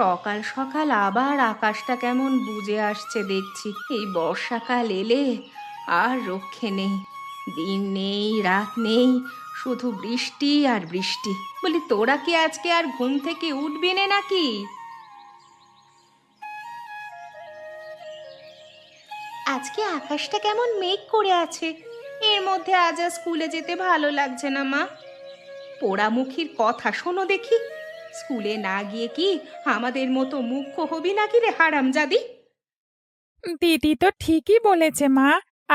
সকাল সকাল আবার আকাশটা কেমন বুজে আসছে দেখছি। এই বর্ষাকাল এলে আর রক্ষে নেই। দিন নেই, রাত নেই, শুধু বৃষ্টি আর বৃষ্টি। বলি, তোরা কি আজকে আর ঘুম থেকে উঠবি না নাকি? আজকে আকাশটা কেমন মেঘ করে আছে। এর মধ্যে আজ আর স্কুলে যেতে ভালো লাগছে না মা। পোড়ামুখীর কথা শোনো দেখি। স্কুলে না গিয়ে কি আমাদের মতো মুখ্য হবি নাকি রে হারামজাদি? দিদি তো ঠিকই বলেছে মা।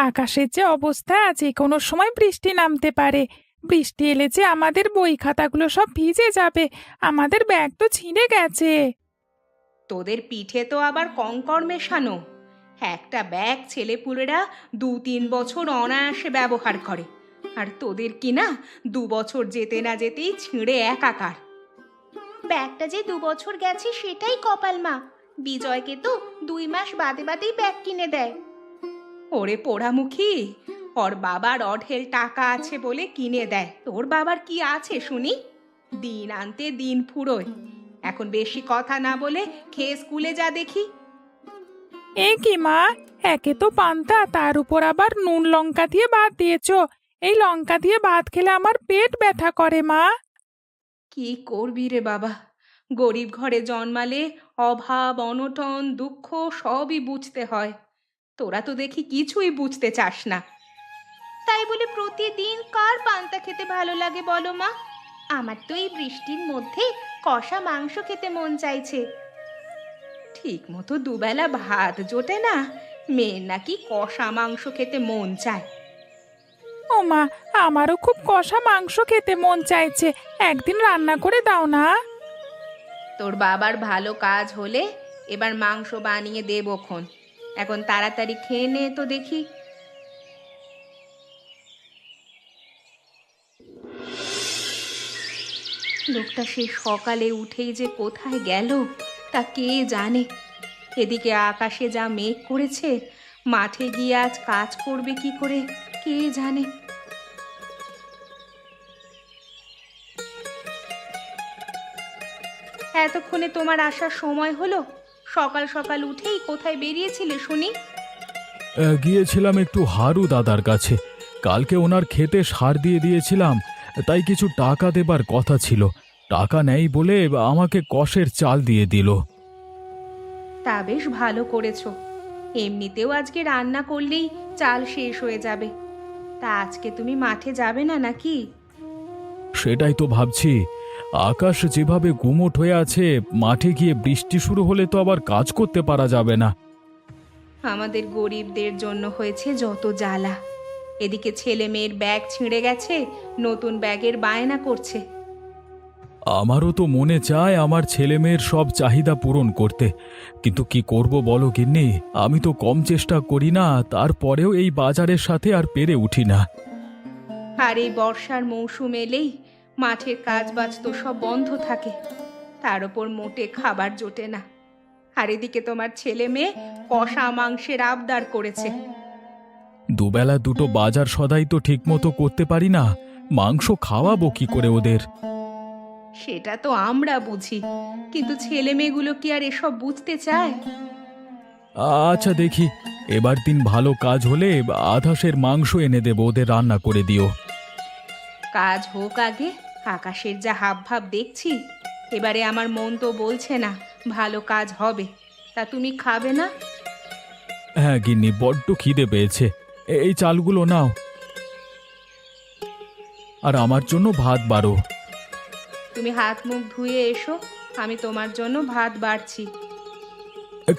আকাশের যে অবস্থা, যে কোনো সময় বৃষ্টি নামতে পারে। বৃষ্টি এলে যে আমাদের বই খাতাগুলো সব ভিজে যাবে। আমাদের ব্যাগ তো ছিঁড়ে গেছে। তোদের পিঠে তো আবার কঙ্কর মেশানো। একটা ব্যাগ ছেলেপুলেরা 2-3 বছর অনায়াসে ব্যবহার করে, আর তোদের কি না 2 বছর যেতে না যেতেই ছিঁড়ে একাকার। ব্যাগটা যে 2 বছর গেছে সেটাই কপাল মা। বিজয়কে তো 2 মাস বাদে বাদেই ব্যাগ কিনে দেয়। ওরে পোড়ামুখী, ওর বাবার অঢেল টাকা আছে বলে কিনে দেয়। তোর বাবার কি আছে শুনি? দিন আনতে দিন ফুরোয়। এখন বেশি কথা না বলে খেয়ে স্কুলে যা দেখি। এ কি মা, একে তো পান্তা, তার উপর আবার নুন লঙ্কা দিয়ে ভাত দিয়েছো। এই লঙ্কা দিয়ে ভাত খেলে আমার পেট ব্যথা করে মা। কি করবি রে বাবা, গরিব ঘরে জন্মালে অভাব, অনটন, দুঃখ সবই বুঝতে হয়। তোরা তো দেখি কিছুই বুঝতে চাস না। তাই বলে প্রতিদিন কার পান্তা খেতে ভালো লাগে বলো মা? আমার তো এই বৃষ্টির মধ্যে কষা মাংস খেতে মন চাইছে। ঠিক মতো দুবেলা ভাত জোটে না, মেয়ের নাকি কষা মাংস খেতে মন চায়। ও মা, আমারও খুব কষা মাংস খেতে মন চাইছে। একদিন রান্না করে দাও না। তোর বাবার ভালো কাজ হলে এবার মাংস বানিয়ে দেবক্ষণ। এখন তাড়াতাড়ি খেয়ে নে তো দেখি। লোকটা সে সকালে উঠেই যে কোথায় গেল তা কে জানে। এদিকে আকাশে যা মেঘ করেছে, মাঠে গিয়ে আজ কাজ করবে কি করে কে জানে। এতক্ষণে তোমার আসার সময় হলো? সকাল সকাল উঠেই কোথায় বেরিয়েছিলে শুনি? গিয়েছিলাম একটু হারু দাদার কাছে। কালকে ওনার ক্ষেতে সার দিয়ে দিয়েছিলাম, তাই কিছু টাকা দেবার কথা ছিল। টাকা নেই বলে আমাকে কষের চাল দিয়ে দিল। তা বেশ ভালো করেছো। এমনিতেও আজকে রান্না করলেই চাল শেষ হয়ে যাবে। তা আজকে তুমি মাঠে যাবে না নাকি? সেটাই তো ভাবছি। আকাশ যেভাবে গুমোট হয়ে আছে, মাঠে গিয়ে বৃষ্টি শুরু হলে তো আবার কাজ করতে পারা যাবে না। আমাদের গরিবদের জন্য হয়েছে যত জ্বালা। এদিকে ছেলে মেয়ের ব্যাগ ছিঁড়ে গেছে, নতুন ব্যাগের বায়না করছে। আমারও তো মনে চায় আমার ছেলে মেয়ের সব চাহিদা পূরণ করতে, কিন্তু কি করব বলো গিন্নি। আমি তো কম চেষ্টা করি না, তারপরেও এই বাজারের সাথে আর পেরে উঠি না। আর এই বর্ষার মৌসুম এলেই মাঠের কাজ বাজ তো সব বন্ধ থাকে। তার ওপর মোটে খাবার জোটে না। আর এদিকে তোমার ছেলে মেয়ে কষা মাংসের আবদার করেছে। দুবেলা দুটো বাজার সদাই তো ঠিকমতো করতে পারি না, মাংস খাওয়াবো কি করে ওদের? সেটা তো আমরা বুঝি, কিন্তু ছেলে মেয়েগুলো কি আর এসব বুঝতে চায়? আচ্ছা দেখি, এবার দিন ভালো কাজ হলে আধাশের মাংস এনে দেবো, ওদের রান্না করে দিও। কাজ হোক আগে। আকাশের যা হাবভাব দেখছি, এবারে আমার মন তো বলছে না ভালো কাজ হবে। তা তুমি খাবে না? হ্যাঁ গিন্নি, বড্ড খিদে পেয়েছে। এই চালগুলো নাও, আর আমার জন্য ভাত বাড়ো। তুমি হাত মুখ ধুয়ে এসো, আমি তোমার জন্য ভাত বাড়ছি।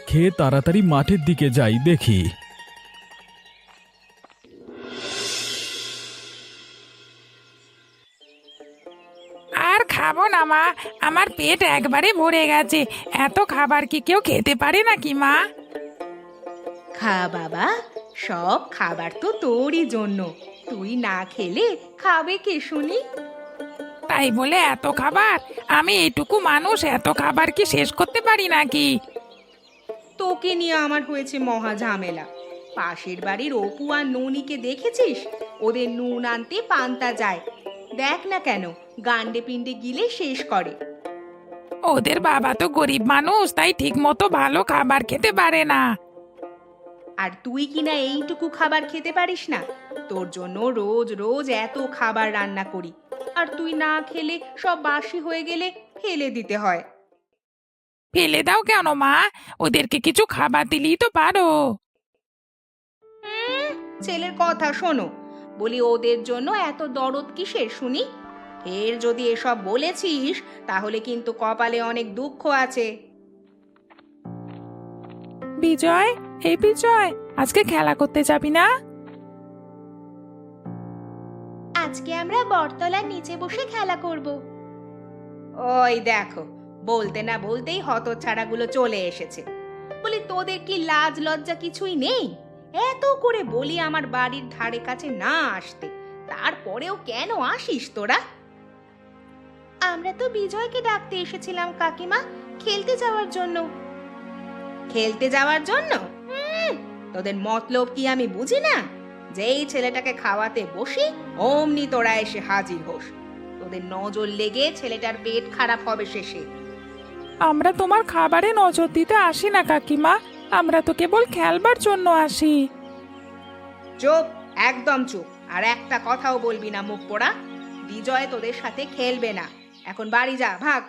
খেয়ে তাড়াতাড়ি মাঠের দিকে যাই দেখি। আর খাবো না মা, আমার পেট একবারে ভরে গেছে। এত খাবার কি কেউ খেতে পারে নাকি মা? খা বাবা, সব খাবার তো তোরই জন্য। তুই না খেলে খাবে কে শুনি? তাই বলে এত খাবার? আমি এইটুকু মানুষ, এত খাবার কি শেষ করতে পারি নাকি? তোকে নিয়ে আমার হয়েছে মহা ঝামেলা। পাশের বাড়ির অপু আর ননিকে দেখেছিস? ওদের নুন আনতে পান্তা যায়। দেখ না কেন, গান্ডে পিণ্ডে গিলে শেষ করে। ও ওদের বাবা তো গরিব মানুষ, তাই ঠিক মতো ভালো খাবার খেতে পারে না। আর তুই কিনা এইটুকু খাবার খেতে পারিস না? তোর জন্য রোজ রোজ এত খাবার রান্না করি, আর তুই না খেলে সব বাসি হয়ে গেলে ফেলে দিতে হয়। ফেলে দাও কেন মা? ওদেরকে কিছু খাবার দিলেই তো পারো। ছেলের কথা শোনো, বলি ওদের জন্য এত দরদ কিসের শুনি? ফের যদি এসব বলেছিস তাহলে কিন্তু কপালে অনেক দুঃখ আছে। বিজয়, এই বিজয়, আজকে খেলা করতে যাবি না? আজকে আমরা বটতলার নিচে বসে খেলা করব। ওই দেখো, বলতে না বলতেই হতচ্ছাড়াগুলো চলে এসেছে। বলি তোদের কি লাজ লজ্জা কিছুই নেই? এত করে বলি আমার বাড়ির ধারে কাছে না আসতে, তারপরেও কেন আসিস তোরা? আমরা তো বিজয়কে ডাকতে এসেছিলাম কাকিমা, খেলতে যাওয়ার জন্য। খেলতে যাওয়ার জন্য? তোদের মতলব কি আমি বুঝি না? যেই ছেলেটাকে খাওয়াতে বসি অমনি তোরা এসে হাজির হোস। তোদের নজর লেগে ছেলেটার পেট খারাপ হবে শেষে। আমরা তোমার খাবারে নজর দিতে আসি না কাকিমা, আমরা তো কেবল খেলবার জন্য আসি। চুপ, একদম চুপ, আর একটা কথাও বলবি না মুখ পোড়া। বিজয় তোদের সাথে খেলবে না, এখন বাড়ি যা, ভাগ।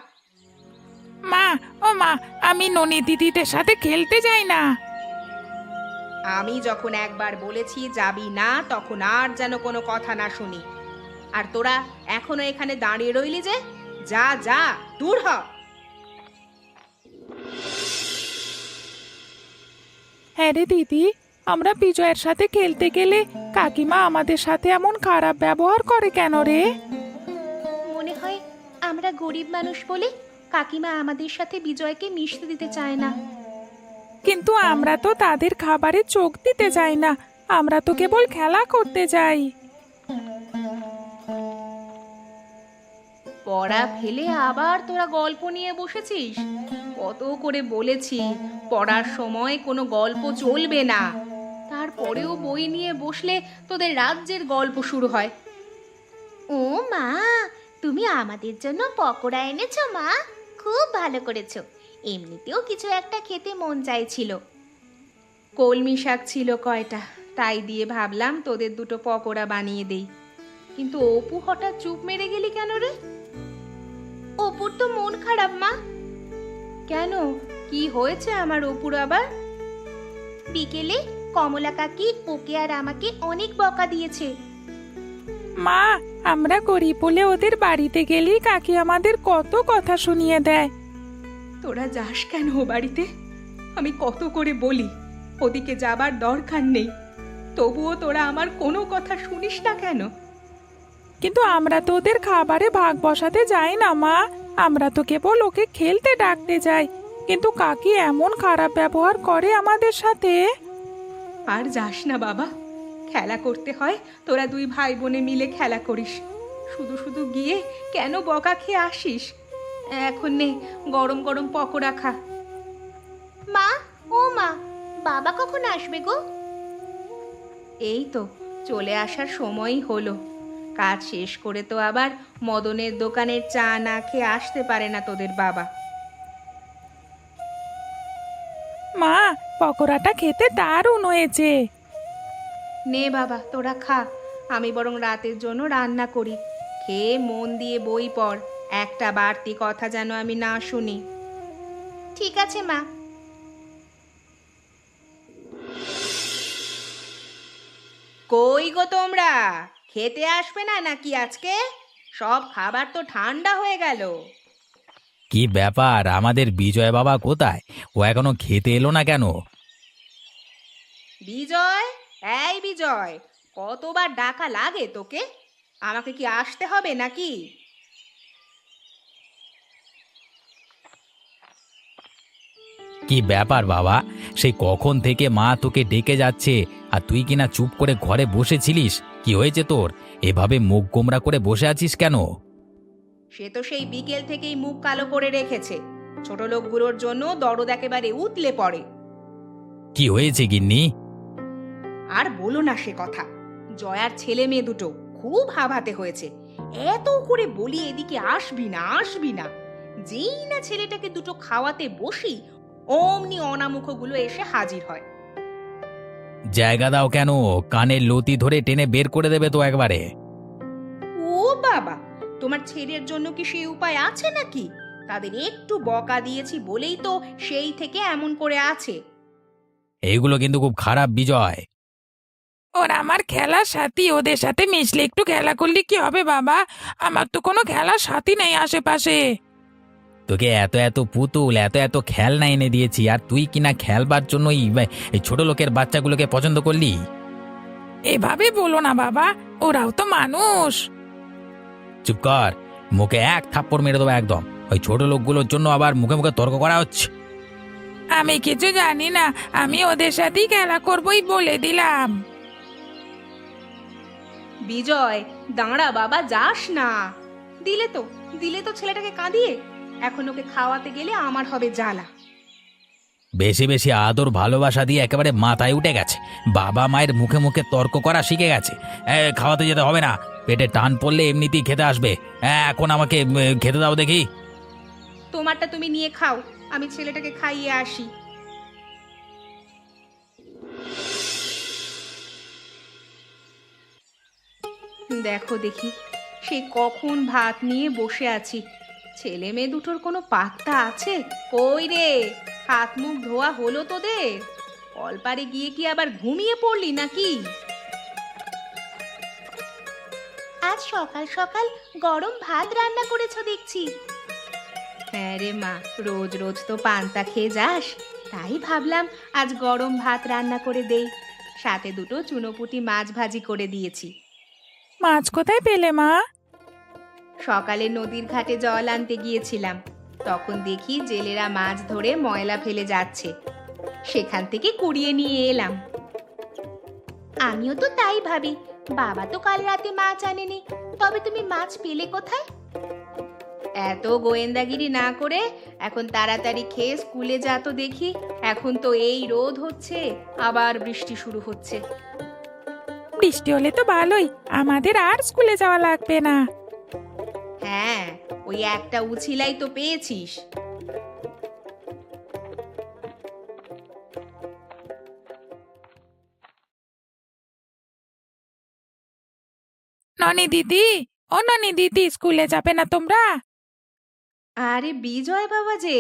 মা, ও মা, আমি ননি দিদিদের সাথে খেলতে যাই না। আমি যখন একবার বলেছি যাবি না, তখন আর যেন কোনো কথা না শুনি। আর তোরা এখনো এখানে দাঁড়িয়ে রইলি যে? যা যা, দূর হ। হ্যাঁ রে দিদি, আমরা বিজয়ের সাথে খেলতে গেলে কাকিমা আমাদের সাথে এমন খারাপ ব্যবহার করে কেন রে? মনে হয় আমরা গরিব মানুষ বলে কাকিমা আমাদের সাথে বিজয়কে মিশতে দিতে চায় না। কিন্তু আমরা তো তাদের খাবারে চোখ দিতে যাই না, আমরা তো কেবল খেলা করতে যাই। পড়া ফেলে আবার তোরা গল্প নিয়ে বসেছিস? কত করে বলেছি পড়ার সময় কোনো গল্প চলবে না, তারপরেও বই নিয়ে বসলে তোদের রাজ্যের গল্প শুরু হয়। ও মা, তুমি আমাদের জন্য পকোড়া এনেছো মা, খুব ভালো করেছো। এমনিতেও কিছু একটা খেতে মন চাইছিল। কলমি শাক ছিল কয়টা, তাই দিয়ে ভাবলাম তোদের দুটো পকোড়া বানিয়ে দেই। কিন্তু অপু হঠাৎ চুপ মেরে গেলি কেন রে? অপুর তো মন খারাপ মা। কেন, কি হয়েছে আমার অপুর আবার? বিকেলে কমলা কাকি ওকে আর আমাকে অনেক বকা দিয়েছে। মা, আমরা গরিব বলে ওদের বাড়িতে গেলেই কাকি আমাদের কত কথা শুনিয়ে দেয়। তোরা যাস কেন ও বাড়িতে? আমি কত করে বলি ওদিকে যাবার দরকার নেই, তবুও তোরা আমার কোনো কথা শুনিস না কেন? কিন্তু আমরা তো ওদের খাবারে ভাগ বসাতে যাই না মা, আমরা তো কেবল ওকে খেলতে ডাকতে যাই, কিন্তু কাকি এমন খারাপ ব্যবহার করে আমাদের সাথে। আর যাস না বাবা, খেলা করতে হয়, তোরা দুই ভাই বোনে মিলে খেলা করিস। শুধু শুধু গিয়ে কেন বকা খেয়ে আসিস? এখন নে, গরম গরম পকোড়া খা। মা, ও মা, বাবা কখন আসবে গো? এই তো চলে আসার সময়ই হলো। কাজ শেষ করে তো আবার মদনের দোকানের চা না খেয়ে আসতে পারে না তোদের বাবা। মা, পকোড়াটা খেতে দারুণ হয়েছে। নে বাবা, তোরা খা, আমি বরং রাতের জন্য রান্না করি। খেয়ে মন দিয়ে বই পড়, একটা বাড়তি কথা যেন আমি না শুনি। ঠিক আছে মা। কই গো তোমরা, খেতে আসবে না নাকি আজকে? সব খাবার তো ঠান্ডা হয়ে গেল। কি ব্যাপার, আমাদের বিজয় বাবা কোথায়? ও এখনো খেতে এলো না কেন? বিজয়, এই বিজয়, কতবার ডাকা লাগে তোকে? আমাকে কি আসতে হবে নাকি? কি ব্যাপার বাবা, সেই কখন থেকে মা তোকে ডেকে যাচ্ছে আর তুই কিনা চুপ করে ঘরে বসেছিলিস? কি হয়েছে তোর? এভাবে মুখ গোমরা করে বসে আছিস কেন? সে তো সেই বিকেল থেকেই মুখ কালো করে রেখেছে। ছোট লোকগুলোর জন্য দরদ একেবারে উতলে পড়ে। কি হয়েছে গিন্নি? আর বলো না সে কথা। জয়ার ছেলে মেয়ে দুটো খুব হাবাতে হয়েছে। এত করে বলি এদিকে আসবি না আসবি না, যেই না ছেলেটাকে দুটো খাওয়াতে বসি অমনি অনামুখগুলো এসে হাজির হয়। জায়গা দাও কেন? কানের লতি ধরে টেনে বের করে দেবে তো একবারে। ও বাবা, তোমার ছেলের জন্য কি সেই উপায় আছে নাকি? তাদের একটু বকা দিয়েছি বলেই তো সেই থেকে এমন করে আছে। এইগুলো কিন্তু খুব খারাপ বিজয়। ওরা আমার খেলার সাথী, ওদের সাথে মিশলে একটু খেলা করলে কি হবে বাবা? আমার তো কোনো খেলার সাথী নেই আশেপাশে। তোকে এত এত পুতুল, এত এত খেলনা এনে দিয়েছি, আর তুই কিনা খেলবার জন্য এই ছোট লোকের বাচ্চাগুলোকে পছন্দ করলি? এভাবে বলো না বাবা, ওরাও তো মানুষ। চুপ কর, মুখে এক থাপ্পড় মেরে দেবো একদম। ওই ছোট লোকগুলোর জন্য আবার মুখে মুখে তর্ক করা হচ্ছে। আমি কিছু জানি না, আমি ওদের সাথেই খেলা করবই বলে দিলাম। বিজয়, দাঁড়া বাবা, যাস না। দিলে তো ছেলেটাকে কাঁদিয়ে। এখন ওকে খাওয়াতে গেলে আমার হবে জ্বালা। বেশি বেশি আদর ভালোবাসা দিয়ে একেবারে মাথায় উঠে গেছে। বাবা মায়ের মুখে মুখে তর্ক করা শিখে গেছে। খাওয়াতে যেতে হবে না, পেটে টান পড়লে এমনিতেই খেতে আসবে। এখন আমাকে খেতে দাও দেখি। তোমারটা তুমি নিয়ে খাও, আমি ছেলেটাকে খাইয়ে আসি। দেখো দেখি, সে কখন ভাত নিয়ে বসে আছি, ছেলে মেয়ে দুটোর কোনো পাত্তা আছে? কই রে, হাত মুখ ধোয়া হলো তোদের? কলপারে গিয়ে কি আবার ঘুমিয়ে পড়লি নাকি? আজ সকাল সকাল গরম ভাত রান্না করেছো দেখছি। হ্যাঁ রে মা, রোজ রোজ তো পান্তা খেয়ে যাস, তাই ভাবলাম আজ গরম ভাত রান্না করে দেই। সাথে দুটো চুনোপুঁটি মাছ ভাজি করে দিয়েছি। মাছ কোথায় পেলে মা? সকালে নদীর ঘাটে জল আনতে গিয়েছিলাম, তখন দেখি জেলেরা মাছ ধরে ময়লা ফেলে যাচ্ছে, সেখান থেকে কুড়িয়ে নিয়ে এলাম। আমিও তো তাই ভাবি, বাবা তো কাল রাতে মাছ আনেনি, তবে তুমি মাছ পেলে কোথায়? এত গোয়েন্দাগিরি না করে এখন তাড়াতাড়ি খেয়ে স্কুলে যা তো দেখি। এখন তো এই রোদ হচ্ছে, আবার বৃষ্টি শুরু হচ্ছে। বৃষ্টি হলে তো ভালোই, আমাদের আর স্কুলে যাওয়া লাগবে না। হ্যাঁ, ওই একটা উছিলাই তো পেয়েছিস। ননি দিদি, ও ননি দিদি, স্কুলে যাবে না তোমরা? আরে বিজয় বাবা যে,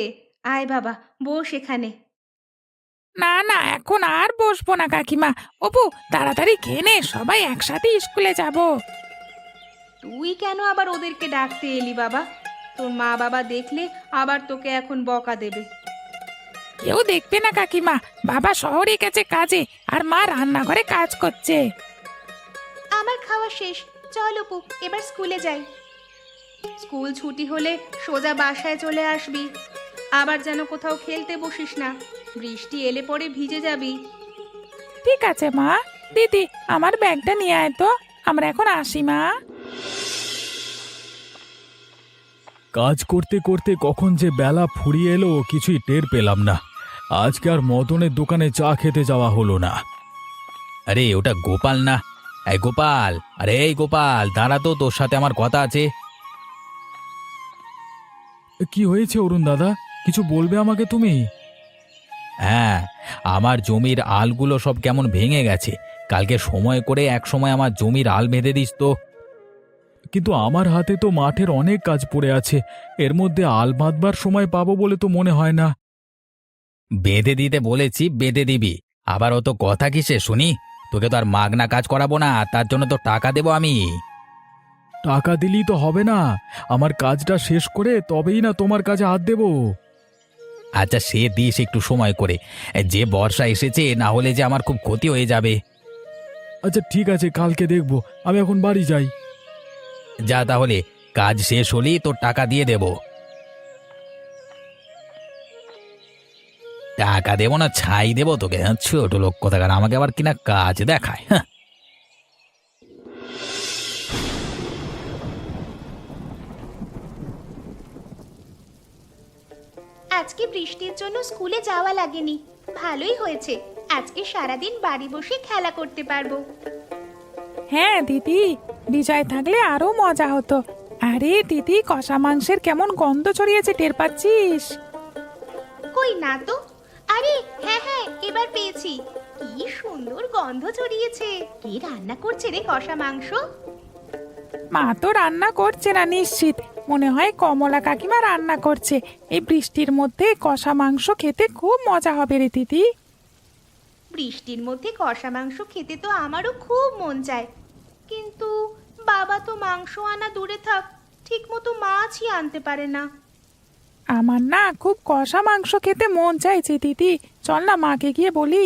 আয় বাবা, বস এখানে। না না, এখন আর বসবো না কাকিমা। অপু, তাড়াতাড়ি খেয়ে নে, সবাই একসাথে স্কুলে যাব। তুই কেন আবার ওদেরকে ডাকতে এলি বাবা? তোর মা বাবা দেখলে আবার তোকে এখন বকা দেবে। কেউ দেখবে না কাকিমা, বাবা শহরে গেছে কাজে, আর মা রান্নাঘরে কাজ করছে। আমার খাওয়া শেষ, চল অপু, এবার স্কুলে যাই। স্কুল ছুটি হলে সোজা বাসায় চলে আসবি, আবার যেন কোথাও খেলতে বসিস না, বৃষ্টি এলে পরে ভিজে যাবি। ঠিক আছে মা। দিদি, আমার ব্যাগটা নিয়ে আয় তো, আমরা এখন আসি মা। কাজ করতে করতে কখন যে বেলা ফুরিয়ে এলো কিছুই টের পেলাম না। আজকে আর মদনের দোকানে চা খেতে যাওয়া হলো না। আরে ওটা গোপাল না? এই গোপাল, আরে এই গোপাল, দাঁড়া তো, তোর সাথে আমার কথা আছে। কি হয়েছে অরুণ দাদা, কিছু বলবে আমাকে তুমি? হ্যাঁ, আমার জমির আলগুলো সব কেমন ভেঙে গেছে। কালকে সময় করে এক সময় আমার জমির আল বেঁধে দিস তো। কিন্তু আমার হাতে তো মাঠের অনেক কাজ পড়ে আছে, এর মধ্যে আল বাঁধবার সময় পাবো বলে তো মনে হয় না। বেঁধে দিতে বলেছি, বেঁধে দিবি। আবার অত কথা কিসে শুনি? তোকে তো আর মাগনা কাজ করাবো না, তার জন্য তো টাকা দেবো আমি। টাকা দিলেই তো হবে না, আমার কাজটা শেষ করে তবেই না তোমার কাজে হাত দেবো। আচ্ছা, সে দিস একটু সময় করে, যে বর্ষা এসেছে, না হলে যে আমার খুব ক্ষতি হয়ে যাবে। আচ্ছা ঠিক আছে, কালকে দেখবো, আমি এখন বাড়ি যাই। যা তাহলে, কাজ শেষ হলেই তোর টাকা দিয়ে দেব। টাকা দেবো না ছাই দেবো তোকে? ছোট লোক কোথাকার, আমাকে আবার কিনা কাজ দেখায়। হ্যাঁ, আজকে বৃষ্টির জন্য স্কুলে যাওয়া লাগেনি, ভালোই হয়েছে। আজকে সারাদিন বাড়ি বসে খেলা করতে পারবো। হ্যাঁ দিদি, বিজয় থাকলে আরো মজা হতো। আরে দিদি, কষা মাংসের কেমন গন্ধ ছড়িয়েছে, টের পাচ্ছিস? কই না তো। আরে হ্যাঁ হ্যাঁ, এবার পেয়েছি। কি সুন্দর গন্ধ ছড়িয়েছে। কে রান্না করছে রে কষা মাংস? মা তো রান্না করছে না নিশ্চিত, মনে হয় কমলা কাকিমা রান্না করছে। এই বৃষ্টির মধ্যে কষা মাংস খেতে খুব মজা হবে রে দিদি। বৃষ্টির মধ্যে কষা মাংস খেতে তো আমারও খুব মন চায়, কিন্তু বাবা তো মাংস আনা দূরে থাক, ঠিক মতো মাছই আনতে পারে না। আমার না খুব কষা মাংস খেতে মন চাইছে দিদি, চল না মাকে গিয়ে বলি।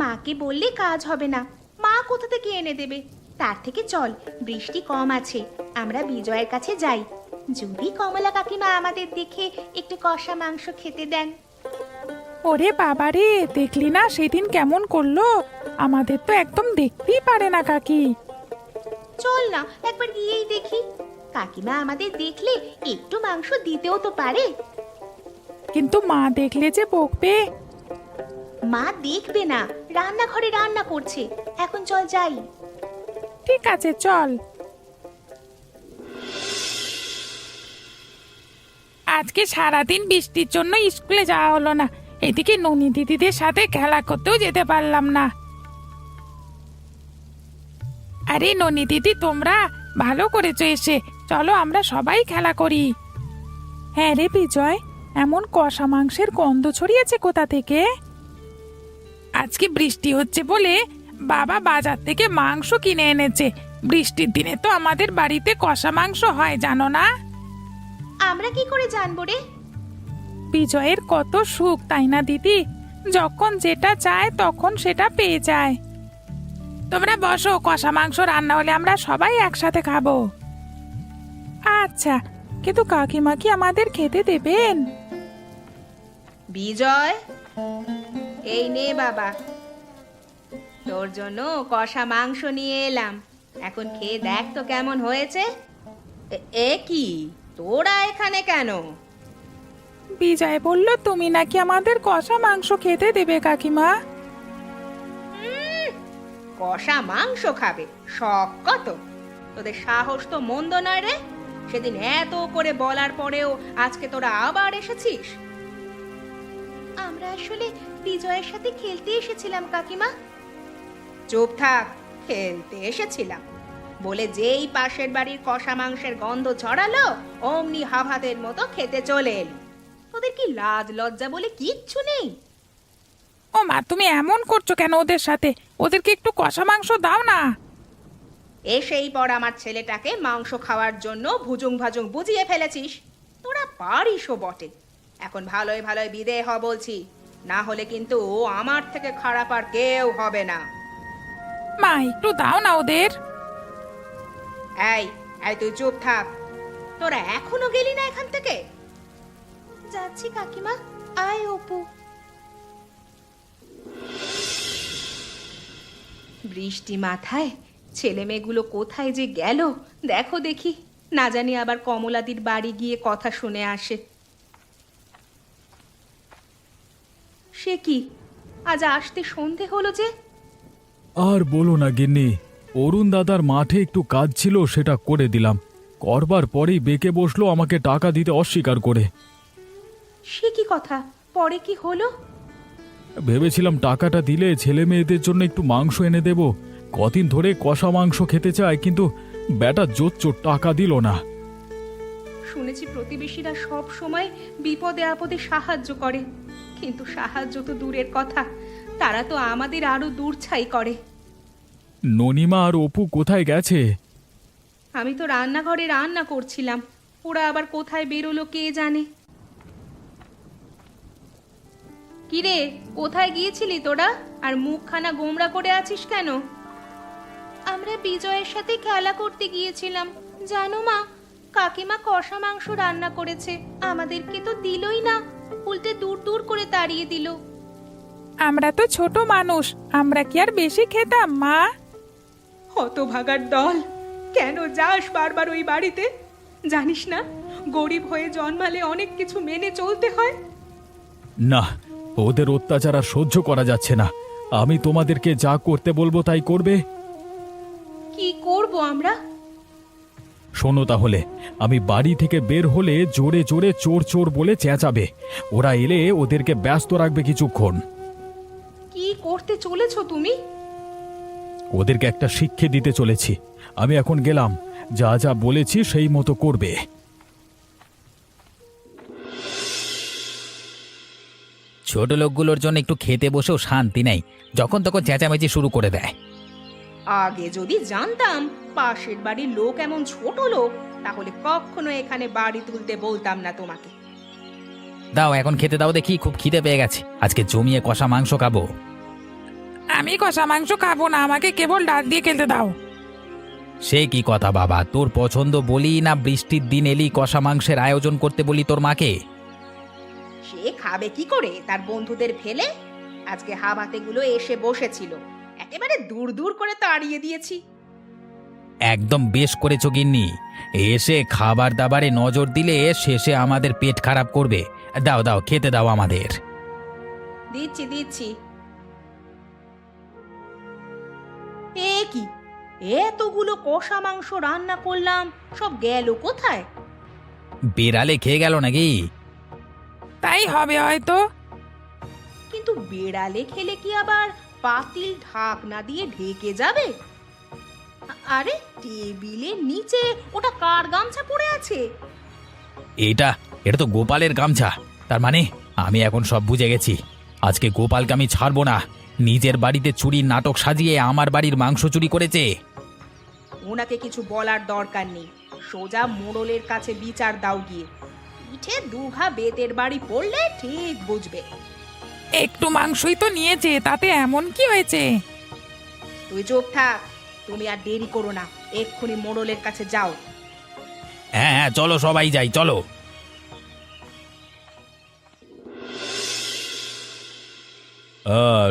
মাকে বললে কাজ হবে না, মা কোথা থেকে এনে দেবে? তার থেকে চল, বৃষ্টি কম আছে, আমরা বিজয়ের কাছে যাই। যদি কমলা কাকিমা আমাদের দেখে একটু কষা মাংস খেতে দেন। ওরে বাবারে, দেখলি না সেদিন কেমন করলো? আমাদের তো একদম দেখতেই পারে না কাকি। চল না একবার গিয়েই দেখি, কাকিমা আমাদের দেখলে একটু মাংস দিতেও তো পারে। কিন্তু মা দেখলে যে বকবে। মা দেখবে না, রান্নাঘরে রান্না করছে। এখন চল যাই। ঠিক আছে চল। আজকে সারাদিন বৃষ্টির জন্য স্কুলে যাওয়া হলো না, এদিকে ননি দিদিদের সাথে খেলা করতেও যেতে পারলাম না। আরে ননি দিদি, তোমরা ভালো করেছো এসে, চলো আমরা সবাই খেলা করি। হ্যাঁ রে বিজয়, এমন কষা মাংসের গন্ধ ছড়িয়েছে কোথা থেকে? আজকে বৃষ্টি হচ্ছে বলে বাবা বাজার থেকে মাংস কিনে এনেছে। বৃষ্টির দিনে তো আমাদের বাড়িতে কষা মাংস হয়, জানো না? আমরা কি করে জানবো রে? বিজয়ের কত সুখ, তাই না দিদি? যখন যেটা চায় তখন সেটা পেয়ে যায়। তোমরা বসো, কষা মাংস রান্না হলে আমরা সবাই একসাথে খাবো। আচ্ছা, কিন্তু কাকিমা কি আমাদের খেতে দেবেন? বিজয়, এই নে বাবা, তোর জন্য কষা মাংস নিয়ে এলাম। এখন খেয়ে দেখ তো কেমন হয়েছে। এ কি, তোরা এখানে কেন? বিজয় বলল তুমি নাকি আমাদের কষা মাংস খেতে দেবে কাকিমা। কষা মাংস খাবে? শখ কত! তোদের সাহস তো মন্দ নয় রে। সেদিন এত করে বলার পরেও আজকে তোরা আবার এসেছিস। আমরা আসলে বিজয়ের সাথে খেলতে এসেছিলাম কাকিমা। চুপ থাক, খেলতে এসেছিলাম বলে যেই পাশের বাড়ির কষা মাংসের গন্ধ ছড়ালো অমনি হাভাতের মতো খেতে চলে এলি। তোদের কি লাজ লজ্জা বলে কিচ্ছু নেই? ও মা, তুমি এমন করছো কেন ওদের সাথে? ওদেরকে একটু কষা মাংস দাও না। এসেই পর আমার ছেলেটাকে মাংস খাওয়ার জন্য ভুজুং ভাজুং বুঝিয়ে ফেলেছিস। তোরা পারিসও বটে। এখন ভালোই ভালোই বিদেয় হ বলছি, না হলে কিন্তু আমার থেকে খারাপ আর কেউ হবে না। মা, একটু দাও না ওদের। এই এই তুই চুপ থাক। তোরা এখনো গেলি না এখান থেকে? যাচ্ছি কাকিমা। আয় অপু। বৃষ্টি মাথায় ছেলে মেয়েগুলো কোথায় যে গেল দেখো দেখি, না জানি আবার কমলাদির বাড়ি গিয়ে কথা শুনে আসে। সে কি, আজ আসতে সন্ধে হলো যে? আর বলো না গিন্নি, অরুণ দাদার মাঠে একটু কাজ ছিল, সেটা করে দিলাম। করবার পরেই বেঁকে বসলো আমাকে টাকা দিতে অস্বীকার করে। সে কি কথা, পরে কি হলো? ভেবেছিলাম টাকাটা দিলে ছেলে মেয়েদের জন্য একটু মাংস এনে দেব। কদিন ধরে কষা মাংস খেতে চায়, কিন্তু বেটা জোচ্চোর টাকা দিল না। শুনেছি প্রতিবেশীরা সব সময় বিপদে আপদে সাহায্য করে, কিন্তু সাহায্য তো দূরের কথা, তারা তো আমাদের আরো দূরছাই করে। ননিমা আর অপু কোথায় গেছে? আমি তো রান্নাঘরে রান্না করছিলাম, ওরা আবার কোথায় বেরোলো কে জানে। কিরে, কোথায় গিয়েছিলি তোরা? আর মুখখানা গোমড়া করে আছিস কেন? আমরা বিজয়ের সাথে খেলা করতে গিয়েছিলাম। জানো মা, কাকিমা কষা মাংস রান্না করেছে, আমাদেরকে তো দিলই না, উল্টে দূর দূর করে তাড়িয়ে দিল। আমরা তো ছোট মানুষ, আমরা কি আর বেশি খেতাম মা? হতভাগার দল, কেন যাস বারবার ওই বাড়িতে? জানিস না গরিব হয়ে জন্মালে অনেক কিছু মেনে চলতে হয়। না, ওদের অত্যাচার আর সহ্য করা যাচ্ছে না। আমি তোমাদেরকে যা করতে বলবো তাই করবে। কি করব আমরা? শোনো তাহলে, আমি বাড়ি থেকে বের হলে জোরে জোরে চোর চোর বলে চেঁচাবে। ওরা এলে ওদেরকে ব্যস্ত রাখবে কিছুক্ষণ। কি করতে চলেছো তুমি? ওদেরকে একটা শিক্ষা দিতে চলেছি। আমি এখন গেলাম, যা যা বলেছি সেই মতো করবে। ছোট লোকগুলোর জন্য একটু খেতে বসেও শান্তি নেই, যখন তখন চেঁচামেচি শুরু করে দেয়। আগে যদি জানতাম পাশের বাড়ির লোক এমন ছোট লোক, তাহলে কখনো এখানে বাড়ি তুলতে বলতাম না তোমাকে। দাও এখন খেতে দাও দেখি, খুব খিদে পেয়ে গেছে। আজকে জমিয়ে কষা মাংস খাবো। আমি কষা মাংস খাবো না, আমাকে কেবল ডাল দিয়ে খেতে দাও। সে কি কথা বাবা, তোর পছন্দ বলি না বৃষ্টির দিন এলি কষা মাংসের আয়োজন করতে বলি তোর মাকে? সে খাবে কি করে তার বন্ধুদের ফেলে? আজকে হাবাতেগুলো এসে বসেছিল, একেবারে দূর দূর করে তাড়িয়ে দিয়েছি। একদম বেশ করেছো গিন্নি, এসে খাবার দাবারে নজর দিলে শেষে আমাদের পেট খারাপ করবে। দাও দাও খেতে দাও আমাদের। দিচ্ছি দিচ্ছি। এ কি, এতগুলো কষা মাংস রান্না করলাম, সব গেল কোথায়? বেড়ালে খেয়ে গেল নাকি? তাই হবে হয়তো। কিন্তু বেড়ালে খেলে কি আবার পাতিল ঢাকনা দিয়ে ঢেকে যাবে? আরে টেবিলের নিচে ওটা কার গামছা পড়ে আছে? এটা এটা তো গোপালের গামছা। তার মানে আমি এখন সব বুঝে গেছি। আজকে গোপালকে আমি ছাড়বো না। নিজের বাড়িতে চুরির নাটক সাজিয়ে আমার বাড়ির মাংস চুরি করেছে। ওনাকে কিছু বলার দরকার নেই, সোজা মোড়লের কাছে বিচার দাও গিয়ে। পিঠে দুঘা বেতের বাড়ি পড়লে ঠিক বুঝবে। একটু মাংসই তো নিয়েছে, তাতে এমন কি হয়েছে? তুই চুপ থাক, তুমি আর দেরি করো না, এক্ষুনি মোড়লের কাছে যাও। হ্যাঁ হ্যাঁ চলো সবাই যাই, চলো।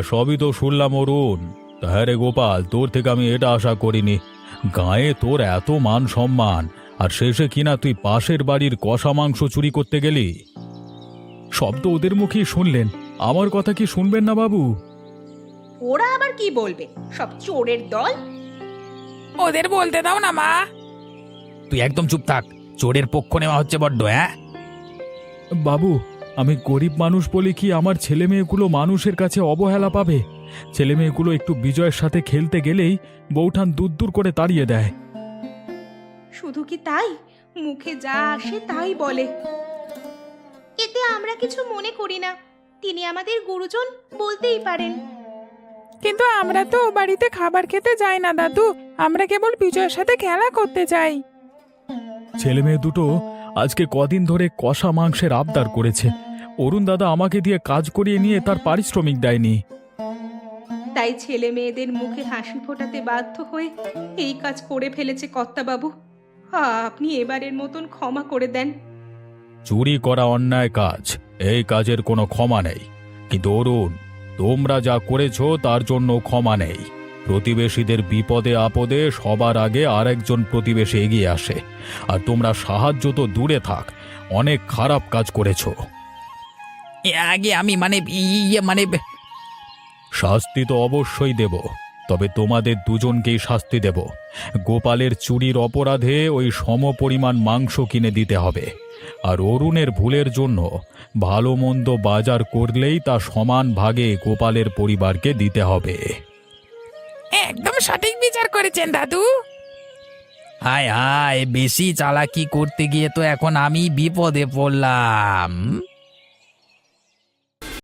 সবই তো শুনলাম অরুণ। তা হ্যাঁ রে গোপাল, তোর থেকে আমি এটা আশা করিনি। গায়ে তোর এত মান সম্মান, আর শেষে কিনা তুই পাশের বাড়ির কষা মাংস চুরি করতে গেলি। সব তো ওদের মুখেই শুনলেন, আমার কথা কি শুনবেন না বাবু? ওরা আবার কি বলবে? সব চোরের দল। ওদের বলতে দাও না মা। তুই একদম চুপ থাক, চোরের পক্ষ নেওয়া হচ্ছে বড্ড। হ্যাঁ বাবু, আমি গরিব মানুষ বলে কি আমার ছেলে মেয়েগুলো মানুষের কাছে অবহেলা পাবে? ছেলে মেয়েগুলো একটু বিজয়ের সাথে খেলতে গেলেই বউঠান দূর দূর করে তাড়িয়ে দেয়। শুধু কি তাই, মুখে যা আসে তাই বলে। এতে আমরা কিছু মনে করি না, তিনি আমাদের গুরুজন, বলতেই পারেন। কিন্তু আমরা তো ও বাড়িতে খাবার খেতে যাই না দাদু, আমরা কেবল বিজয়ের সাথে খেলা করতে যাই। ছেলে মেয়ে দুটো আজকে কদিন ধরে কষা মাংসের আবদার করেছে। অরুণ দাদা আমাকে দিয়ে কাজ করিয়ে নিয়ে তার পারিশ্রমিক দেয়নি। তাই ছেলে মেয়েদের মুখে হাসি ফোটাতে বাধ্য হয়ে এই কাজ করে ফেলেছে কর্তাবাবু। আপনি এবারের মতন ক্ষমা করে দেন। চুরি করা অন্যায় কাজ, এই কাজের কোনো ক্ষমা নেই। কিন্তু অরুণ, তোমরা যা করেছো তার জন্য ক্ষমা নেই। প্রতিবেশীদের বিপদে আপদে সবার আগে আরেকজন প্রতিবেশী এগিয়ে আসে, আর তোমরা সাহায্য তো দূরে থাক, অনেক খারাপ কাজ করেছো। আগে আমি মানে শাস্তি তো অবশ্যই দেব, তবে তোমাদের দুজনকেই শাস্তি দেব। গোপালের চুরির অপরাধে ওই সমপরিমাণ মাংস কিনে দিতে হবে, আর অরুণের ভুলের জন্য ভালো মন্দ বাজার করলেই তা সমান ভাগে গোপালের পরিবারকে দিতে হবে। একদম সঠিক বিচার করেছেন দাদু। হায় হায়, বেশি চালাকি করতে গিয়ে তো এখন আমি বিপদে পড়লাম।